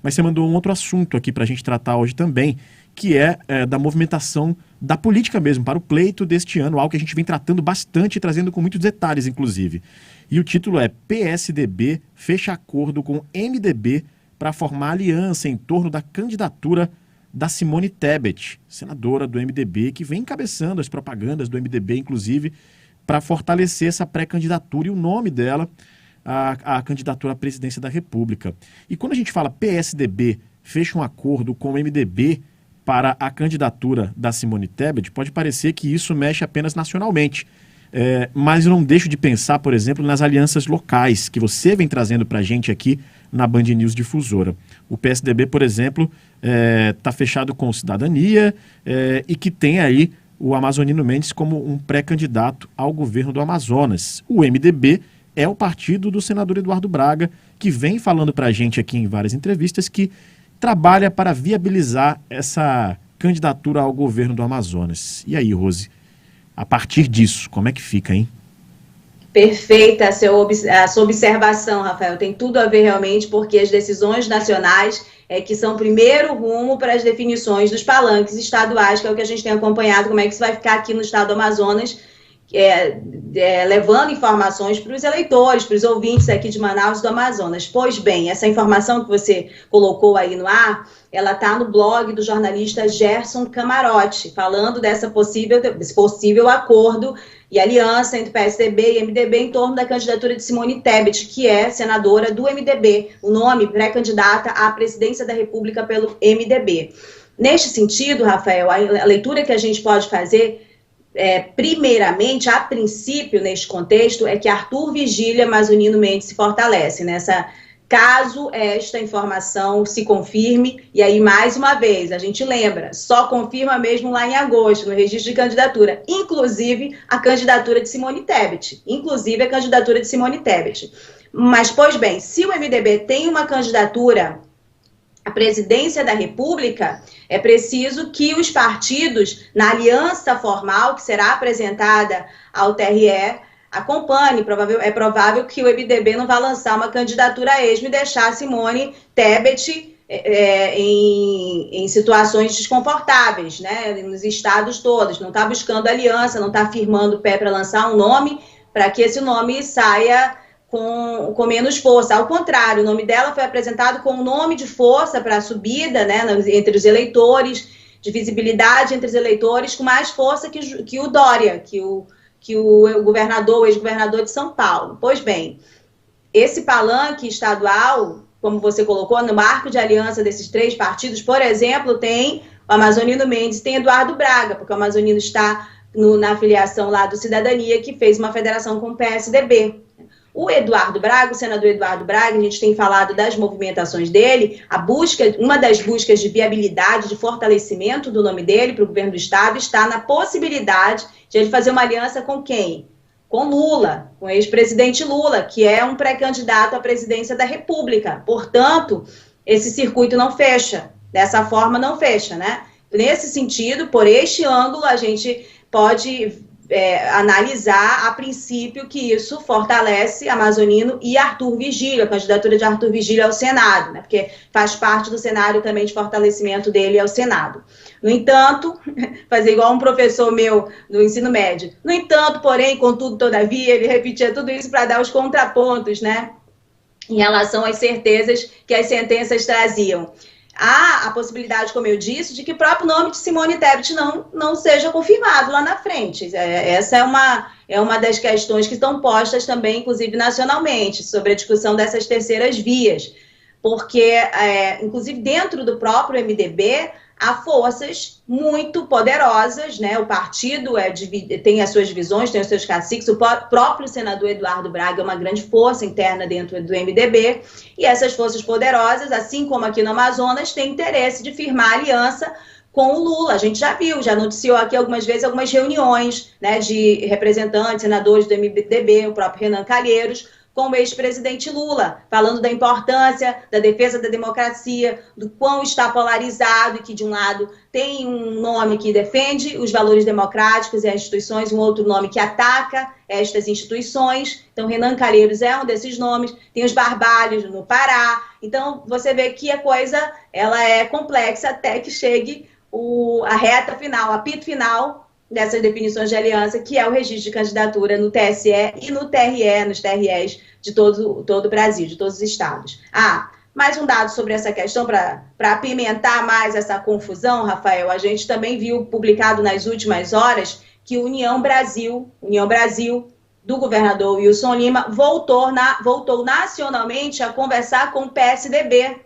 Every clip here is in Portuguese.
mas você mandou um outro assunto aqui para a gente tratar hoje também, que é da movimentação da política mesmo, para o pleito deste ano, algo que a gente vem tratando bastante e trazendo com muitos detalhes, inclusive. E o título é PSDB fecha acordo com MDB para formar aliança em torno da candidatura da Simone Tebet, senadora do MDB, que vem encabeçando as propagandas do MDB, inclusive, para fortalecer essa pré-candidatura e o nome dela, a candidatura à presidência da República. E quando a gente fala PSDB fecha um acordo com o MDB para a candidatura da Simone Tebet, pode parecer que isso mexe apenas nacionalmente. Mas eu não deixo de pensar, por exemplo, nas alianças locais que você vem trazendo para a gente aqui na Band News Difusora. O PSDB, por exemplo, está fechado com o Cidadania e que tem aí o Amazonino Mendes como um pré-candidato ao governo do Amazonas. O MDB é o partido do senador Eduardo Braga, que vem falando para a gente aqui em várias entrevistas que trabalha para viabilizar essa candidatura ao governo do Amazonas. E aí, Rose, a partir disso, como é que fica, hein? Perfeita a sua observação, Rafael. Tem tudo a ver realmente, porque as decisões nacionais que são o primeiro rumo para as definições dos palanques estaduais, que é o que a gente tem acompanhado, como é que isso vai ficar aqui no estado do Amazonas, levando informações para os eleitores, para os ouvintes aqui de Manaus e do Amazonas. Pois bem, essa informação que você colocou aí no ar, ela está no blog do jornalista Gerson Camarote, falando desse possível acordo e aliança entre PSDB e MDB em torno da candidatura de Simone Tebet, que é senadora do MDB, o nome pré-candidata à presidência da República pelo MDB. Neste sentido, Rafael, a leitura que a gente pode fazer primeiramente, a princípio, neste contexto, é que Arthur Vigília Amazonino Mendes se fortalece caso esta informação se confirme, e aí, mais uma vez, a gente lembra, só confirma mesmo lá em agosto, no registro de candidatura, inclusive a candidatura de Simone Tebet, Mas, pois bem, se o MDB tem uma candidatura à presidência da República, é preciso que os partidos, na aliança formal que será apresentada ao TRE, acompanhe. É provável que o MDB não vá lançar uma candidatura a esmo e deixar a Simone Tebet em situações desconfortáveis, nos estados todos. Não está buscando aliança, não está firmando o pé para lançar um nome, para que esse nome saia com menos força. Ao contrário, o nome dela foi apresentado com um nome de força para a subida, entre os eleitores, de visibilidade entre os eleitores, com mais força que o Dória, que o ex-governador de São Paulo. Pois bem, esse palanque estadual, como você colocou, no marco de aliança desses três partidos, por exemplo, tem o Amazonino Mendes, tem Eduardo Braga, porque o Amazonino está na filiação lá do Cidadania, que fez uma federação com o PSDB. O Eduardo Braga, o senador Eduardo Braga, a gente tem falado das movimentações dele, uma das buscas de viabilidade, de fortalecimento do nome dele para o governo do estado está na possibilidade de ele fazer uma aliança com quem? Com Lula, com o ex-presidente Lula, que é um pré-candidato à presidência da República. Portanto, esse circuito não fecha, dessa forma não fecha, Nesse sentido, por este ângulo, a gente pode analisar a princípio que isso fortalece Amazonino e Arthur Vigília, a candidatura de Arthur Vigília ao Senado, porque faz parte do cenário também de fortalecimento dele ao Senado. No entanto, fazer igual um professor meu do ensino médio, no entanto, porém, contudo, todavia, ele repetia tudo isso para dar os contrapontos, em relação às certezas que as sentenças traziam. Há a possibilidade, como eu disse, de que o próprio nome de Simone Tebet não seja confirmado lá na frente. Essa é uma das questões que estão postas também, inclusive nacionalmente, sobre a discussão dessas terceiras vias. Porque, inclusive, dentro do próprio MDB, há forças muito poderosas, O partido tem as suas divisões, tem os seus caciques, o próprio senador Eduardo Braga é uma grande força interna dentro do MDB, e essas forças poderosas, assim como aqui no Amazonas, têm interesse de firmar aliança com o Lula. A gente já viu, já noticiou aqui algumas vezes algumas reuniões, de representantes, senadores do MDB, o próprio Renan Calheiros, com o ex-presidente Lula, falando da importância da defesa da democracia, do quão está polarizado e que, de um lado, tem um nome que defende os valores democráticos e as instituições, um outro nome que ataca estas instituições. Então, Renan Calheiros é um desses nomes. Tem os Barbalhos no Pará. Então, você vê que a coisa ela é complexa até que chegue a reta final, o apito final dessas definições de aliança, que é o registro de candidatura no TSE e no TRE, nos TREs de todo o Brasil, de todos os estados. Mais um dado sobre essa questão, para apimentar mais essa confusão, Rafael, a gente também viu publicado nas últimas horas que União Brasil, do governador Wilson Lima, voltou nacionalmente a conversar com o PSDB,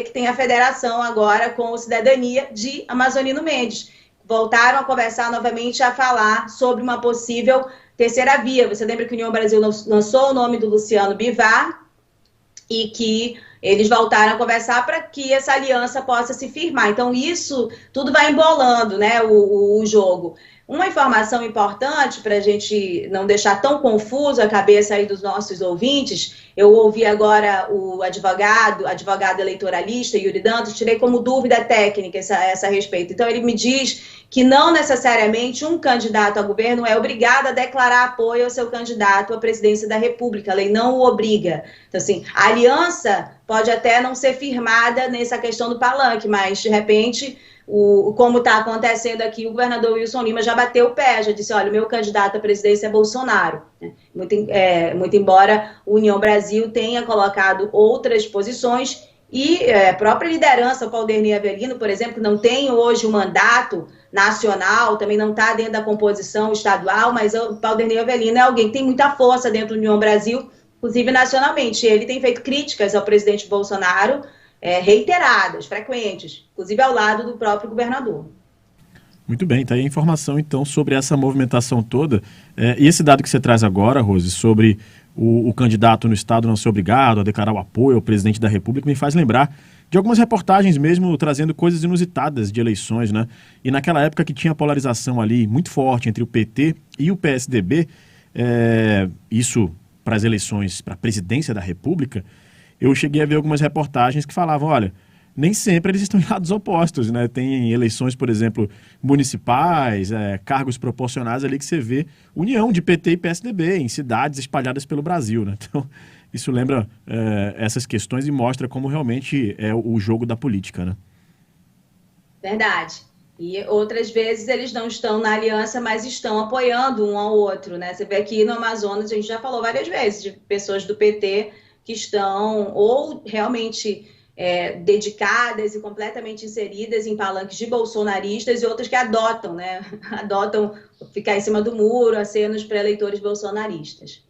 que tem a federação agora com o Cidadania de Amazonino Mendes. Voltaram a conversar novamente, a falar sobre uma possível terceira via. Você lembra que a União Brasil lançou o nome do Luciano Bivar e que eles voltaram a conversar para que essa aliança possa se firmar. Então, isso tudo vai embolando, né, o jogo. Uma informação importante para a gente não deixar tão confuso a cabeça aí dos nossos ouvintes, eu ouvi agora o advogado eleitoralista, Yuri Dantas, tirei como dúvida técnica essa respeito. Então, ele me diz que não necessariamente um candidato a governo é obrigado a declarar apoio ao seu candidato à presidência da República, a lei não o obriga. Então, assim, a aliança pode até não ser firmada nessa questão do palanque, mas, de repente, como está acontecendo aqui, o governador Wilson Lima já bateu o pé, já disse, olha, o meu candidato à presidência é Bolsonaro. Muito embora a União Brasil tenha colocado outras posições e a própria liderança, o Claudemir Avelino, por exemplo, que não tem hoje um mandato nacional, também não está dentro da composição estadual, mas o Claudemir Avelino é alguém que tem muita força dentro da União Brasil, inclusive nacionalmente. Ele tem feito críticas ao presidente Bolsonaro, reiteradas, frequentes, inclusive ao lado do próprio governador. Muito bem, tá aí a informação então sobre essa movimentação toda. E esse dado que você traz agora, Rose, sobre o candidato no estado não ser obrigado a declarar o apoio ao presidente da República, me faz lembrar de algumas reportagens mesmo trazendo coisas inusitadas de eleições, né? E naquela época que tinha polarização ali muito forte entre o PT e o PSDB, isso para as eleições para a presidência da República, eu cheguei a ver algumas reportagens que falavam, olha, nem sempre eles estão em lados opostos, né? Tem eleições, por exemplo, municipais, cargos proporcionais ali que você vê união de PT e PSDB em cidades espalhadas pelo Brasil, né? Então, isso lembra essas questões e mostra como realmente é o jogo da política, né? Verdade. E outras vezes eles não estão na aliança, mas estão apoiando um ao outro, né? Você vê aqui no Amazonas, a gente já falou várias vezes de pessoas do PT que estão ou realmente dedicadas e completamente inseridas em palanques de bolsonaristas e outras que adotam, né? Adotam ficar em cima do muro, acenos para eleitores bolsonaristas.